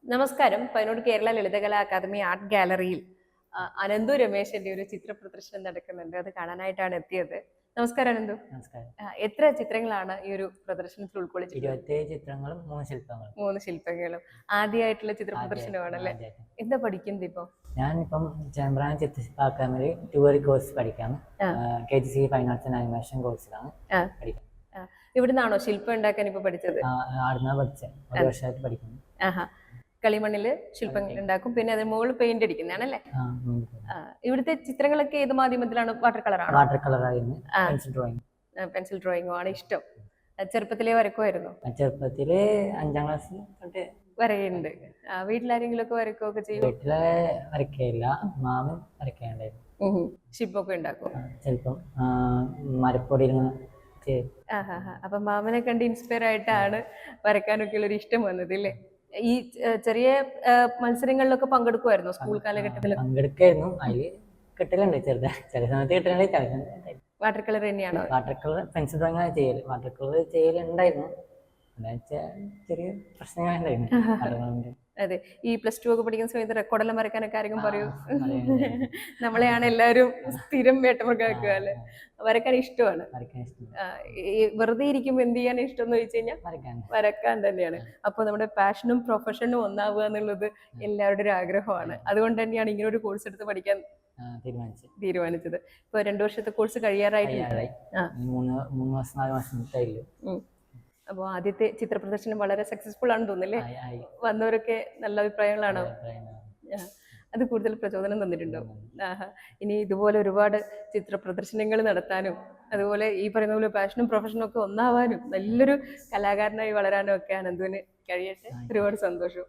നമസ്കാരം. Payyanur Kerala Lalithakala academy art ഗാലറിയിൽ അനന്തു രമേശന്റെ ഒരു ചിത്ര പ്രദർശനം നടക്കുന്നുണ്ട്. അത് കാണാനായിട്ടാണ് എത്തിയത്. നമസ്കാരം അനന്തു. നമസ്കാരം. എത്ര ചിത്രങ്ങളാണ് ഈ ഒരു പ്രദർശനത്തിൽ ഉൾക്കൊള്ളിച്ചിട്ടുള്ളത്? 27 ചിത്രങ്ങളും 3 ശില്പങ്ങളും. 3 ശില്പങ്ങളും. ആദ്യമായിട്ടുള്ള ചിത്ര പ്രദർശനമാണല്ലേ? എന്താ പഠിക്കുന്നത് ഇപ്പൊ? ഞാനിപ്പം ചേമ്പ്രാൻ ചിത്രശില്പ അക്കാദമിയിൽ ട്യൂട്ടോറിയൽ കോഴ്സ് പഠിക്കാണ്. KGC fine arts and animation കോഴ്സിലാണ് പഠിക്കുന്നത്. ഇവിടുന്നാണോ ശില്പം ഉണ്ടാക്കാൻ ഇപ്പൊ പഠിച്ചത്? അവിടുന്ന് പഠിച്ചത്. ഒരു വർഷമായിട്ട് പഠിക്കുന്നു. കളിമണ്ണില് ശില്പങ്ങൾ ഉണ്ടാക്കും, പിന്നെ അതിന് മുകളിൽ പെയിന്റ് അടിക്കുന്നതാണല്ലേ? ഇവിടുത്തെ ചിത്രങ്ങളൊക്കെ ഏത് മാധ്യമത്തിലാണ്? വാട്ടർ കളറാണ്? വാട്ടർ കളറായിരുന്നു. Pencil drawing. പെൻസിൽ ഡ്രോയിങ്ങും ആണ് ഇഷ്ടം. ചെറുപ്പത്തിലേ വരക്കുമായിരുന്നു? ചെറുപ്പത്തില് 5ാം ക്ലാസ്സിൽ തൊട്ട് വരയുണ്ട്. വീട്ടിലാരെങ്കിലും ഒക്കെ വരക്കുകയൊക്കെ ചെയ്യും? വീട്ടിലെ വരയ്ക്കയില്ല, മാമൻ വരയ്ക്കാണ്ടായിരുന്നു. ശില്പമൊക്കെ ഉണ്ടാക്കും? ചിലപ്പം മരപ്പൊടിയിൽ അപ്പൊ മാമനെ കണ്ട് ഇൻസ്പയർ ആയിട്ടാണ് വരക്കാനൊക്കെ ഉള്ള ഒരു ഇഷ്ടം വന്നത് അല്ലേ? ഈ ചെറിയ മത്സരങ്ങളിലൊക്കെ പങ്കെടുക്കുമായിരുന്നു സ്കൂൾ കാലഘട്ടത്തിൽ? പങ്കെടുക്കായിരുന്നു. അതില് കിട്ടലുണ്ട്, ചെറുതാ ചില സമയത്ത് കിട്ടലുണ്ട്, ചില സമയത്ത്. വാട്ടർ കളർ തന്നെയാണോ? വാട്ടർ കളർ പെൻസിൽ ഡ്രോയിങ് ആണ് ചെയ്യല്. വാട്ടർ കളർ ചെയ്യലുണ്ടായിരുന്നു, ചെറിയ പ്രശ്നങ്ങളുണ്ടായിരുന്നു. അതെ. ഈ +2 ഒക്കെ പഠിക്കുന്ന സമയത്ത് റെക്കോർഡെല്ലാം വരയ്ക്കാനൊക്കെ ആരെങ്കിലും പറയൂ? നമ്മളെയാണ് എല്ലാവരും സ്ഥിരം വേട്ടമൃഗാക്കുക അല്ലെ? വരക്കാൻ ഇഷ്ടമാണ്. വെറുതെ ഇരിക്കുമ്പോ എന്ത് ചെയ്യാൻ ഇഷ്ടം എന്ന് ചോദിച്ചു കഴിഞ്ഞാൽ വരക്കാൻ തന്നെയാണ്. അപ്പൊ നമ്മുടെ പാഷനും പ്രൊഫഷനും ഒന്നാവുക എന്നുള്ളത് എല്ലാവരുടെ ഒരു ആഗ്രഹമാണ്. അതുകൊണ്ട് തന്നെയാണ് ഇങ്ങനെ ഒരു കോഴ്സ് എടുത്ത് പഠിക്കാൻ തീരുമാനിച്ചത്. ഇപ്പൊ 2 വർഷത്തെ കോഴ്സ് കഴിയാറായിട്ടുണ്ട്. 3 മാസം 4 മാസം. അപ്പൊ ആദ്യത്തെ ചിത്ര പ്രദർശനം വളരെ സക്സസ്ഫുൾ ആണെന്ന് തോന്നുന്നല്ലേ? വന്നവരൊക്കെ നല്ല അഭിപ്രായങ്ങളാണോ? അത് കൂടുതൽ പ്രചോദനം തന്നിട്ടുണ്ടോ? ഇനി ഇതുപോലെ ഒരുപാട് ചിത്ര പ്രദർശനങ്ങൾ നടത്താനും, അതുപോലെ ഈ പറയുന്ന പോലെ പാഷനും പ്രൊഫഷനും ഒക്കെ ഒന്നാവാനും, നല്ലൊരു കലാകാരനായി വളരാനും ഒക്കെ അനന്തുവിന് കഴിയട്ടെ. ഒരുപാട് സന്തോഷം.